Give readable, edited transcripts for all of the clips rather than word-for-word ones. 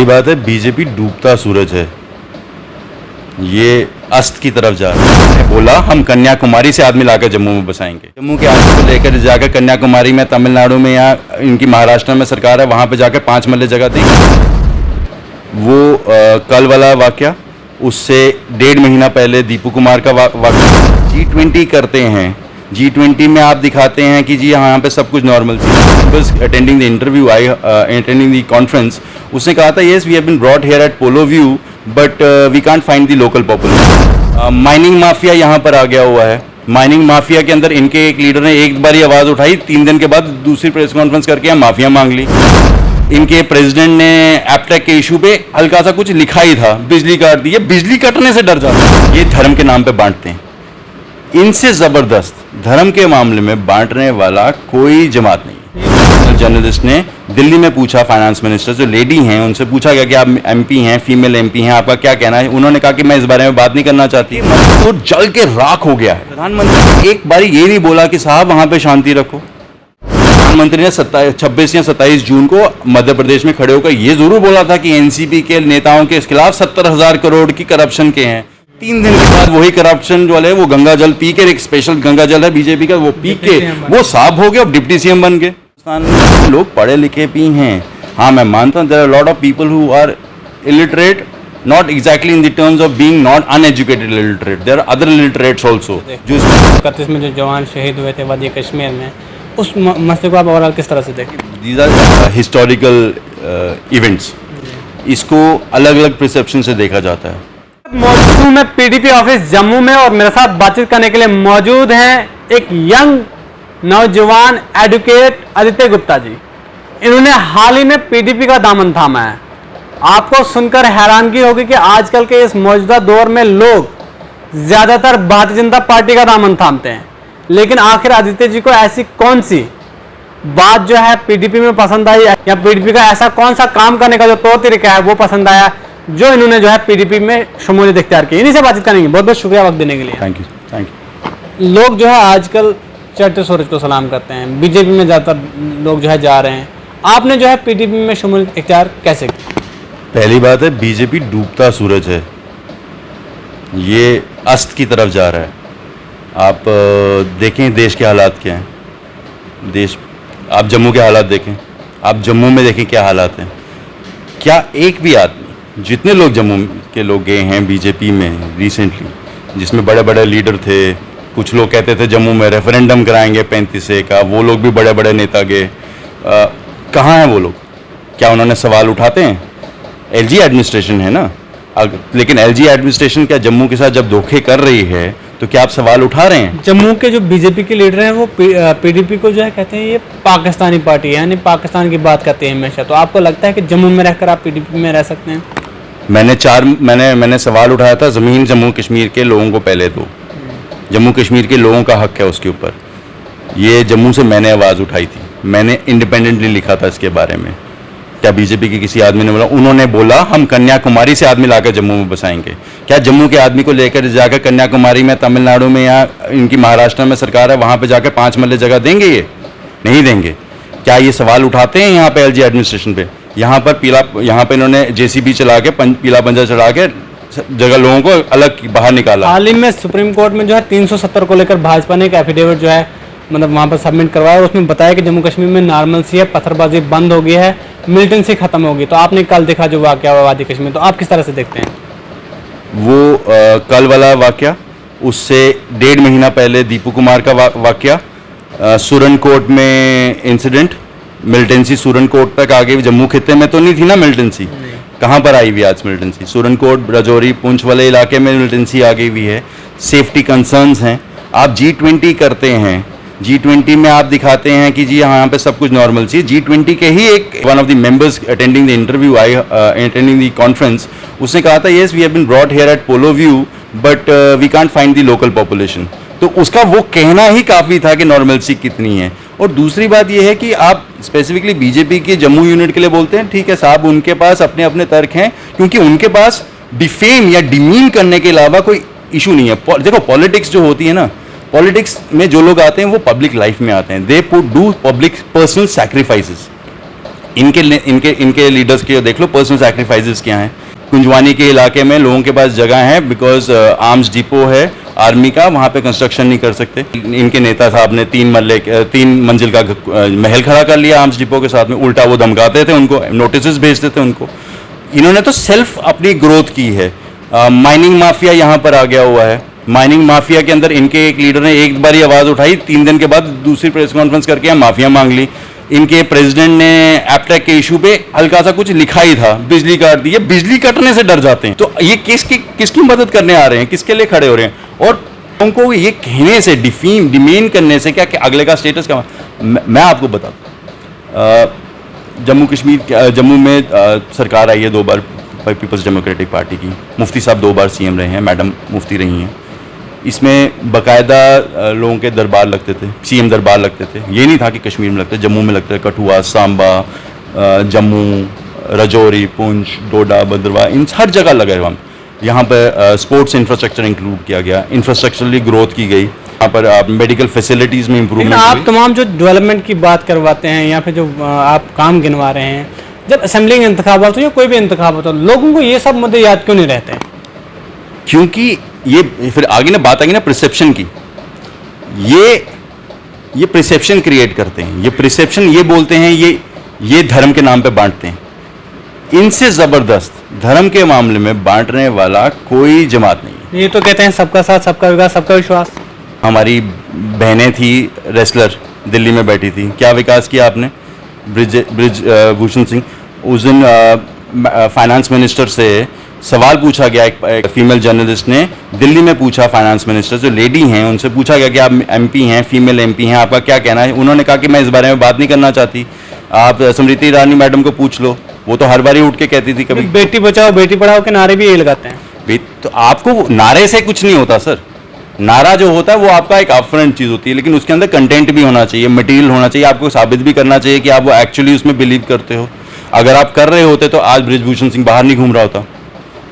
पहली बात है, बीजेपी डूबता सूरज है, ये अस्त की तरफ जा रहा है। बोला हम कन्याकुमारी से आदमी लाकर जम्मू में बसाएंगे। जम्मू के आदमी को लेकर जाकर कन्याकुमारी में, तमिलनाडु में या इनकी महाराष्ट्र में सरकार है, वहाँ पे जाकर 5 मरले जगह देंगे। वो कल वाला वाकया, उससे 1.5 महीना पहले दीपू कुमार का वाकया। G20 करते हैं, G20 में आप दिखाते हैं कि जी यहाँ पे सब कुछ नॉर्मल थी। बस attending the interview, attending the conference, उसने कहा था yes we have been brought here at polo view but we can't find the local population. Mining mafia यहाँ पर आ गया हुआ है। माइनिंग माफिया के अंदर इनके एक लीडर ने एक बार ही आवाज़ उठाई, 3 दिन के बाद दूसरी प्रेस कॉन्फ्रेंस करके यहाँ माफिया मांग ली। इनके प्रेसिडेंट ने एपटेक के इशू पे हल्का सा कुछ लिखा ही था, बिजली काट दी। ये बिजली कटने से डर जाते हैं, ये धर्म के नाम पे बांटते हैं। इनसे जबरदस्त धर्म के मामले में बांटने वाला कोई जमात नहीं। जर्नलिस्ट ने दिल्ली में पूछा, फाइनेंस मिनिस्टर जो लेडी हैं उनसे पूछा गया कि आप एमपी हैं, फीमेल एमपी हैं, आपका क्या कहना है। उन्होंने कहा कि मैं इस बारे में बात नहीं करना चाहती। तो जल के राख हो गया है। प्रधानमंत्री ने एक बारी ये नहीं बोला कि साहब वहां पे शांति रखो। प्रधानमंत्री ने 26 या 27 जून को मध्य प्रदेश में खड़े होकर ये जरूर बोला था कि एनसीपी के नेताओं के खिलाफ 70,000 करोड़ की करप्शन के हैं। 3 दिन के बाद वही करप्शन जो है वो गंगा जल पी के, एक स्पेशल गंगा जल है बीजेपी का, वो पी के वो साफ हो गया, डिप्टी सीएम बन गए। लोग पढ़े लिखे भी हैं, हाँ मैं मानता हूँ, there are lot of people who are illiterate, not exactly in the terms of being not uneducated illiterate, there are other illiterates also. जो 31 में जो जवान शहीद हुए थे वादी कश्मीर में, उस मसले को आप ओवरऑल किस तरह से देखें? दीज आर हिस्टोरिकल इवेंट्स, इसको अलग अलग परसेप्शन से देखा जाता है। मौजूद हूं मैं पीडीपी ऑफिस जम्मू में और मेरे साथ बातचीत करने के लिए मौजूद हैं एक यंग नौजवान एडवोकेट आदित्य गुप्ता जी। इन्होंने हाल ही में पीडीपी का दामन थामा है। आपको सुनकर हैरानगी होगी कि आजकल के इस मौजूदा दौर में लोग ज्यादातर भारतीय जनता पार्टी का दामन थामते हैं, लेकिन आखिर आदित्य जी को ऐसी कौन सी बात जो है पीडीपी में पसंद आई, या पीडीपी का ऐसा कौन सा काम करने का जो तौर तरीका है वो पसंद आया, जो इन्होंने जो है पीडीपी में शमूलियत इख्तियार की। इन्हीं से बातचीत करेंगे। बहुत बहुत शुक्रिया वक्त देने के लिए। Thank you. लोग जो है आजकल चढ़ते सूरज को सलाम करते हैं, बीजेपी में ज़्यादातर लोग जो है जा रहे हैं। आपने जो है पीडीपी में शमूलियत इख्तियार कैसे की? पहली बात है, बीजेपी डूबता सूरज है, ये अस्त की तरफ जा रहा है। आप देखें देश के हालात क्या हैं। देश, आप जम्मू के हालात देखें, आप जम्मू में देखें क्या हालात हैं। क्या एक भी आदमी, जितने लोग जम्मू के लोग गए हैं बीजेपी में रिसेंटली, जिसमें बड़े बड़े लीडर थे, कुछ लोग कहते थे जम्मू में रेफरेंडम कराएंगे 35A का, वो लोग भी बड़े बड़े नेता गए, कहाँ हैं वो लोग? क्या उन्होंने सवाल उठाते हैं? एलजी एडमिनिस्ट्रेशन है ना, लेकिन एलजी एडमिनिस्ट्रेशन क्या जम्मू के साथ जब धोखे कर रही है तो क्या आप सवाल उठा रहे हैं? जम्मू के जो बीजेपी के लीडर हैं वो पीडीपी को जो है कहते हैं ये पाकिस्तानी पार्टी है, यानी पाकिस्तान की बात करते हैं हमेशा। तो आपको लगता है कि जम्मू में रहकर आप पीडीपी में रह सकते हैं? मैंने सवाल उठाया था, ज़मीन जम्मू कश्मीर के लोगों को पहले दो, जम्मू कश्मीर के लोगों का हक है उसके ऊपर। ये जम्मू से मैंने आवाज़ उठाई थी, मैंने इंडिपेंडेंटली लिखा था इसके बारे में। क्या बीजेपी के किसी आदमी ने बोला? उन्होंने बोला हम कन्याकुमारी से आदमी लाकर जम्मू में बसाएंगे। क्या जम्मू के आदमी को लेकर जाकर कन्याकुमारी में, तमिलनाडु में या इनकी महाराष्ट्र में सरकार है, वहाँ पे जाकर 5 मरले जगह देंगे? ये नहीं देंगे। क्या ये सवाल उठाते हैं यहाँ पे एलजी एडमिनिस्ट्रेशन पे? यहाँ पे इन्होंने जेसीबी चला के पीला पंजा चढ़ा के जगह लोगों को अलग बाहर निकाला। हाल ही में सुप्रीम कोर्ट में जो है 370 को लेकर भाजपा ने एक एफिडेविट जो है मतलब वहाँ पर सबमिट करवाया। उसमें बताया कि जम्मू कश्मीर में नॉर्मल सी है, पत्थरबाजी बंद हो गई है, मिलिटेंसी खत्म होगी। तो आपने कल देखा जो वाकया हुआ वादी कश्मीर, तो आप किस तरह से देखते हैं? वो कल वाला वाकया, उससे 1.5 महीना पहले दीपू कुमार का वाकया, सुरनकोट में इंसिडेंट, मिलिटेंसी सुरनकोट तक आ गई। जम्मू खित्ते में तो नहीं थी ना मिलिटेंसी, कहाँ पर आई हुई आज मिलिटेंसी? सुरनकोट, राजौरी, पुंछ वाले इलाके में मिलिटेंसी आ गई हुई है। सेफ्टी कंसर्न्स हैं। आप G20 करते हैं, G20 में आप दिखाते हैं कि जी यहाँ पे सब कुछ नॉर्मल सी। G20 के ही एक one of the members attending the interview, attending the conference, उसने कहा था yes we have been brought here at polo view but we can't find the local population. तो उसका वो कहना ही काफ़ी था कि नॉर्मलसी कितनी है। और दूसरी बात यह है कि आप स्पेसिफिकली बीजेपी के जम्मू यूनिट के लिए बोलते हैं, ठीक है साहब, उनके पास अपने अपने तर्क हैं, क्योंकि उनके पास डिफेम या डिमीन करने के अलावा कोई इशू नहीं है। देखो पॉलिटिक्स जो होती है ना, पॉलिटिक्स में जो लोग आते हैं वो पब्लिक लाइफ में आते हैं, they do public personal sacrifices. इनके लीडर्स के देख लो पर्सनल सैक्रिफाइसेस क्या हैं। कुंजवानी के इलाके में लोगों के पास जगह है बिकॉज आर्म्स डिपो है आर्मी का, वहाँ पे कंस्ट्रक्शन नहीं कर सकते। इनके नेता साहब ने 3 मंजिल का महल खड़ा कर लिया आर्म्स डिपो के साथ में, उल्टा वो धमकाते थे उनको, नोटिस भेजते थे उनको। इन्होंने तो सेल्फ अपनी ग्रोथ की है। माइनिंग माफिया यहाँ पर आ गया हुआ है। माइनिंग माफिया के अंदर इनके एक लीडर ने एक बार ही आवाज़ उठाई, 3 दिन के बाद दूसरी प्रेस कॉन्फ्रेंस करके यहाँ माफिया मांग ली। इनके प्रेसिडेंट ने एपटेक के इशू पे हल्का सा कुछ लिखा ही था, बिजली काट दी। ये बिजली कटने से डर जाते हैं, तो ये किसकी मदद करने आ रहे हैं, किसके लिए खड़े हो रहे हैं? और उनको ये कहने से डिमेन करने से क्या कि अगले का स्टेटस क्या, मैं आपको बताता हूँ। जम्मू में सरकार आई है 2 बार पीपल्स डेमोक्रेटिक पार्टी की, मुफ्ती साहब 2 बार सीएम रहे हैं, मैडम मुफ्ती रही हैं। इसमें बाकायदा लोगों के दरबार लगते थे, सीएम दरबार लगते थे। ये नहीं था कि कश्मीर में लगते, जम्मू में लगते थे। कठुआ, सांबा, जम्मू, राजौरी, पुंछ, डोडा, भद्रवाह, इन हर जगह लगे हम। यहाँ पर स्पोर्ट्स इंफ्रास्ट्रक्चर इंक्लूड किया गया, इंफ्रास्ट्रक्चरली ग्रोथ की गई। यहाँ पर मेडिकल फैसिलिटीज़ में इम्प्रूवमेंट। आप तमाम जो डेवलपमेंट की बात करवाते हैं या फिर जो आप काम गिनवा रहे हैं, जब असेंबली के इंतखाबात हो या कोई भी इंतखाबात हो, लोगों को ये सब मुद्दे याद क्यों नहीं रहते हैं? क्योंकि ये फिर आगे ना बात आएगी ना परसेप्शन की। ये परसेप्शन क्रिएट करते हैं, ये परसेप्शन ये बोलते हैं, ये धर्म के नाम पे बांटते हैं। इनसे ज़बरदस्त धर्म के मामले में बांटने वाला कोई जमात नहीं है। ये तो कहते हैं सबका साथ, सबका विकास, सबका विश्वास। हमारी बहनें थी रेसलर, दिल्ली में बैठी थी, क्या विकास किया आपने? ब्रिज भूषण सिंह, उस दिन फाइनेंस मिनिस्टर से सवाल पूछा गया, एक फीमेल जर्नलिस्ट ने दिल्ली में पूछा फाइनेंस मिनिस्टर, जो लेडी हैं, उनसे पूछा गया कि आप एमपी हैं, फीमेल एमपी हैं, आपका क्या कहना है? उन्होंने कहा कि मैं इस बारे में बात नहीं करना चाहती, आप स्मृति ईरानी मैडम को पूछ लो, वो तो हर बार ही उठ के कहती थी। कभी बेटी बचाओ बेटी पढ़ाओ के नारे भी ये लगाते हैं। तो आपको नारे से कुछ नहीं होता सर। नारा जो होता है वो आपका एक अपफ्रंट चीज़ होती है, लेकिन उसके अंदर कंटेंट भी होना चाहिए, मटेरियल होना चाहिए, आपको साबित भी करना चाहिए कि आप वो एक्चुअली उसमें बिलीव करते हो। अगर आप कर रहे होते तो आज बृजभूषण सिंह बाहर नहीं घूम रहा होता,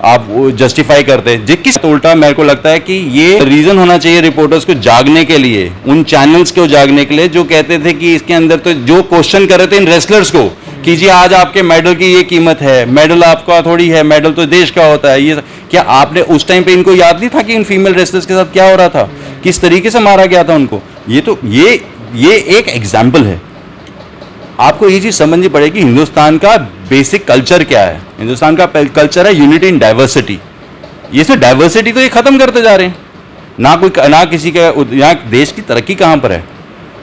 आप वो जस्टिफाई करते। जिस उल्टा मेरे को लगता है कि ये रीज़न होना चाहिए रिपोर्टर्स को जागने के लिए, उन चैनल्स को जागने के लिए जो कहते थे कि इसके अंदर तो जो क्वेश्चन कर रहे थे इन रेसलर्स को कि जी आज आपके मेडल की ये कीमत है, मेडल आपका थोड़ी है, मेडल तो देश का होता है। ये क्या आपने उस टाइम पे इनको याद नहीं था कि इन फीमेल रेसलर्स के साथ क्या हो रहा था, किस तरीके से मारा गया था उनको? ये एक एग्जाम्पल है। आपको ये चीज़ समझनी पड़ेगी हिंदुस्तान का बेसिक कल्चर क्या है। हिंदुस्तान का कल्चर है यूनिटी इन डाइवर्सिटी। ये सिर्फ डाइवर्सिटी तो ये ख़त्म करते जा रहे हैं, ना किसी का। यहाँ देश की तरक्की कहाँ पर है?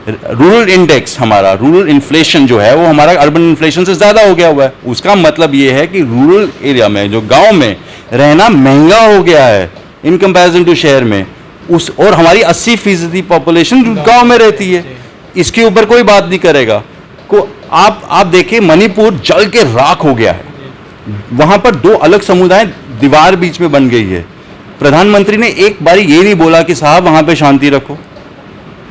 रूरल इंडेक्स, हमारा रूरल इन्फ्लेशन जो है वो हमारा अर्बन इन्फ्लेशन से ज़्यादा हो गया हुआ है। उसका मतलब ये है कि रूरल एरिया में, जो गाँव में रहना महंगा हो गया है इन कंपैरिजन टू शहर में। और हमारी 80% पॉपुलेशन गाँव में रहती है। इसके ऊपर कोई बात नहीं करेगा। आप देखिए मणिपुर जल के राख हो गया है, वहां पर 2 अलग समुदाय, दीवार बीच में बन गई है। प्रधानमंत्री ने एक बारी ये नहीं बोला कि साहब वहां पे शांति रखो,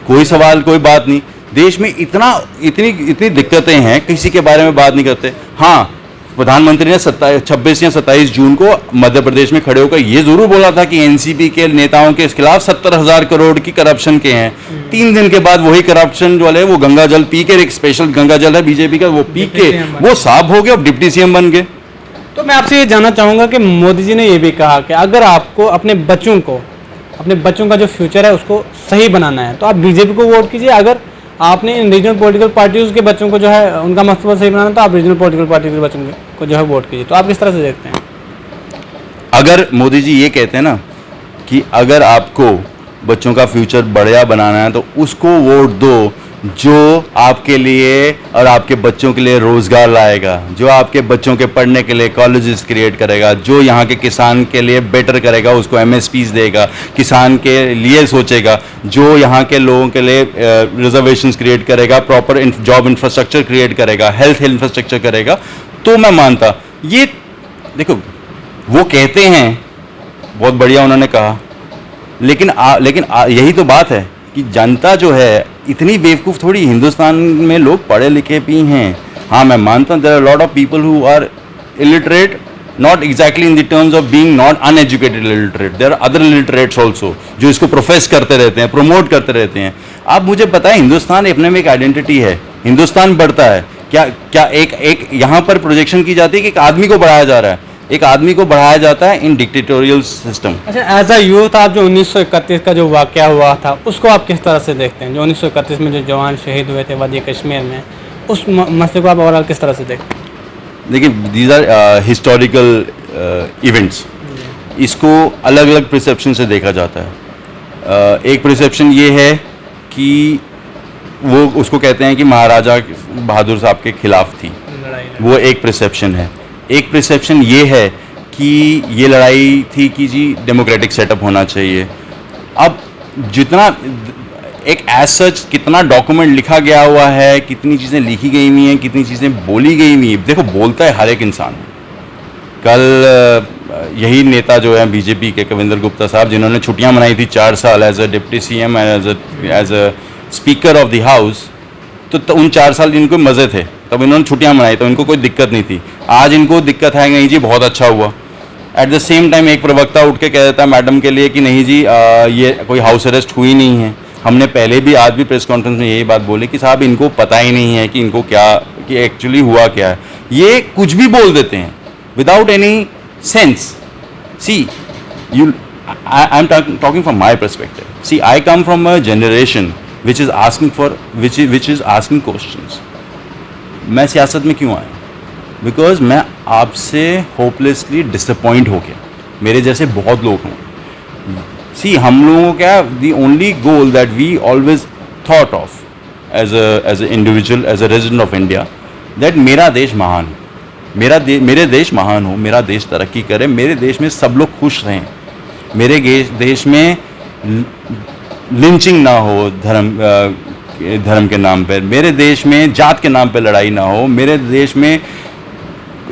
कोई सवाल कोई बात नहीं। देश में इतनी दिक्कतें हैं, किसी के बारे में बात नहीं करते। हाँ, प्रधानमंत्री ने 26 या 27 जून को मध्य प्रदेश में खड़े होकर ये जरूर बोला था कि एनसीपी के नेताओं के खिलाफ 70,000 करोड़ की करप्शन के हैं। 3 दिन के बाद वही करप्शन वाले वो गंगा जल पी के, एक स्पेशल गंगा जल है बीजेपी का, वो पी के वो साफ हो गए और डिप्टी सीएम बन गए। तो मैं आपसे ये जानना चाहूँगा कि मोदी जी ने ये भी कहा कि अगर आपको अपने बच्चों का जो फ्यूचर है उसको सही बनाना है तो आप बीजेपी को वोट कीजिए। अगर आपने इन रीजनल पॉलिटिकल पार्टीज के बच्चों को जो है उनका मस्तकबल सही बनाना तो आप रीजनल पॉलिटिकल पार्टी के बच्चों को जो है वोट कीजिए। तो आप किस तरह से देखते हैं? अगर मोदी जी ये कहते हैं ना कि अगर आपको बच्चों का फ्यूचर बढ़िया बनाना है तो उसको वोट दो जो आपके लिए और आपके बच्चों के लिए रोज़गार लाएगा, जो आपके बच्चों के पढ़ने के लिए कॉलेजेस क्रिएट करेगा, जो यहाँ के किसान के लिए बेटर करेगा, उसको एमएसपीज देगा, किसान के लिए सोचेगा, जो यहाँ के लोगों के लिए रिजर्वेशंस क्रिएट करेगा, प्रॉपर जॉब इंफ्रास्ट्रक्चर क्रिएट करेगा, हेल्थ इंफ्रास्ट्रक्चर करेगा, तो मैं मानता। ये देखो वो कहते हैं बहुत बढ़िया उन्होंने कहा, लेकिन यही तो बात है कि जनता जो है इतनी बेवकूफ़ थोड़ी। हिंदुस्तान में लोग पढ़े लिखे भी हैं। हाँ, मैं मानता हूँ there are lot of people who are illiterate, not exactly in the terms of being not uneducated illiterate, there are other illiterates also जो इसको प्रोफेस करते रहते हैं, प्रमोट करते रहते हैं। आप मुझे पता है हिंदुस्तान अपने में एक आइडेंटिटी है, हिंदुस्तान बढ़ता है, क्या क्या एक यहाँ पर प्रोजेक्शन की जाती है कि एक आदमी को बढ़ाया जा रहा है, एक आदमी को बढ़ाया जाता है इन डिक्टेटोरियल सिस्टम। अच्छा, एज अ यूथ आप जो 1931 का जो वाक़या हुआ था उसको आप किस तरह से देखते हैं? जो 1931 में जो जवान शहीद हुए थे वादी कश्मीर में, उस मसले को आप ओवरऑल किस तरह से देखते हैं? देखिए, दीज आर हिस्टोरिकल इवेंट्स, इसको अलग अलग परसेप्शन से देखा जाता है। एक परसेप्शन ये है कि वो उसको कहते हैं कि महाराजा बहादुर साहब के खिलाफ थी, वो एक परसेप्शन है। एक परसेप्शन ये है कि ये लड़ाई थी कि जी डेमोक्रेटिक सेटअप होना चाहिए। अब जितना एक एज सच कितना डॉक्यूमेंट लिखा गया हुआ है, कितनी चीज़ें लिखी गई हुई हैं, कितनी चीज़ें बोली गई हुई हैं, देखो बोलता है हर एक इंसान। कल यही नेता जो है बीजेपी के कविंदर गुप्ता साहब, जिन्होंने छुट्टियां मनाई थी 4 साल as a deputy CM, as a speaker of the house, तो उन 4 साल इनको मज़े थे, तब इन्होंने छुट्टियां मनाई, तो इनको कोई दिक्कत नहीं थी। आज इनको दिक्कत है, नहीं जी बहुत अच्छा हुआ। एट द सेम टाइम एक प्रवक्ता उठ के कह देता है मैडम के लिए कि नहीं जी ये कोई हाउस अरेस्ट हुई नहीं है। हमने पहले भी आज भी प्रेस कॉन्फ्रेंस में यही बात बोली कि साहब इनको पता ही नहीं है कि इनको क्या, कि एक्चुअली हुआ क्या है। ये कुछ भी बोल देते हैं without any sense. See you, I am talking from my perspective. See, I come from a generation which is asking for which is asking questions. मैं सियासत में क्यों आया? बिकॉज मैं आपसे होपलेसली डिसअपॉइंट हो गया। मेरे जैसे बहुत लोग हैं। सी, हम लोगों का the only goal that we always thought of as a individual, as a resident of India, that मेरा देश महान है, मेरे देश महान हो, मेरा देश तरक्की करे, मेरे देश में सब लोग खुश रहें, मेरे देश में लिंचिंग ना हो धर्म के नाम पर, मेरे देश में जात के नाम पर लड़ाई ना हो, मेरे देश में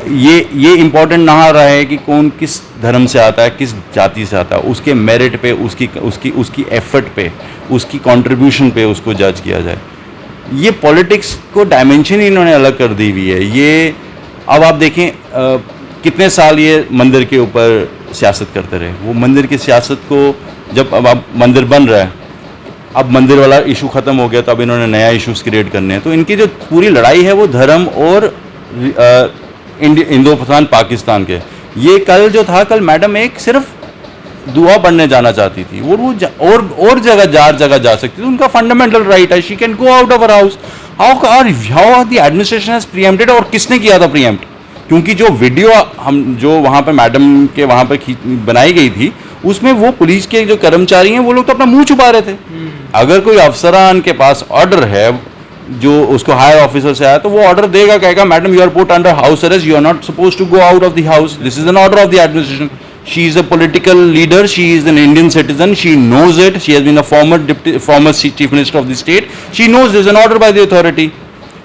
ये इम्पोर्टेंट ना रहे कि कौन किस धर्म से आता है, किस जाति से आता है, उसके मेरिट पे, उसकी एफर्ट पे, उसकी कंट्रीब्यूशन पे उसको जज किया जाए। ये पॉलिटिक्स को डायमेंशन ही इन्होंने अलग कर दी हुई है। ये अब आप देखें कितने साल ये मंदिर के ऊपर सियासत करते रहे। वो मंदिर की सियासत को जब अब मंदिर बन रहा है, अब मंदिर वाला इशू ख़त्म हो गया, तो अब इन्होंने नया इशूज़ क्रिएट करने हैं। तो इनकी जो पूरी लड़ाई है वो धर्म और इंडो पाकिस्तान के। ये कल जो था, कल मैडम एक सिर्फ दुआ पढ़ने जाना चाहती थी, और जगह जा सकती थी, उनका फंडामेंटल राइट है। She can go out of her house. How the administration has preempted, और किसने किया था प्रीएम्प्ट? क्योंकि जो वीडियो हम जो वहाँ पे मैडम के वहाँ पे बनाई गई थी, उसमें वो पुलिस के जो कर्मचारी हैं वो लोग तो अपना मुंह छुपा रहे थे। अगर कोई अफसरान के पास ऑर्डर है जो उसको हायर ऑफिसर से आया, तो वो ऑर्डर देगा, कहेगा madam you are put under house arrest, you are not suppose to go out of the house, this is an order of the administration. She is a political leader, she is an Indian citizen, she knows it, she has been a former chief minister of the state, she knows this an order by the authority.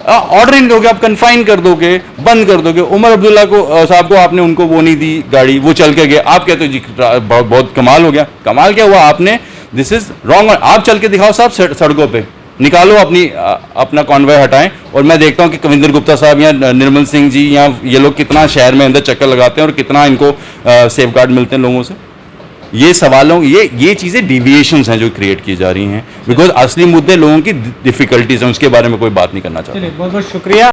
Order नहीं दोगे, आप confine कर दोगे, बंद कर दोगे। उमर अब्दुल्ला को साहब को आपने उनको वो नहीं दी गाड़ी, वो चल के गए, आप कहते हो जी बहुत कमाल हो गया। कमाल क्या हुआ? आपने, दिस इज रॉन्ग। आप चल के दिखाओ साहब सड़कों पे, निकालो अपना कॉन्वॉय हटाएं, और मैं देखता हूं कि कविंदर गुप्ता साहब या निर्मल सिंह जी या ये लोग कितना शहर में अंदर चक्कर लगाते हैं और कितना इनको सेफ गार्ड मिलते हैं लोगों से। ये सवालों, ये चीज़ें डेविएशंस हैं जो क्रिएट की जा रही हैं, बिकॉज असली मुद्दे लोगों की डिफिकल्टीज हैं, उसके बारे में कोई बात नहीं करना चाहता। बहुत बहुत शुक्रिया।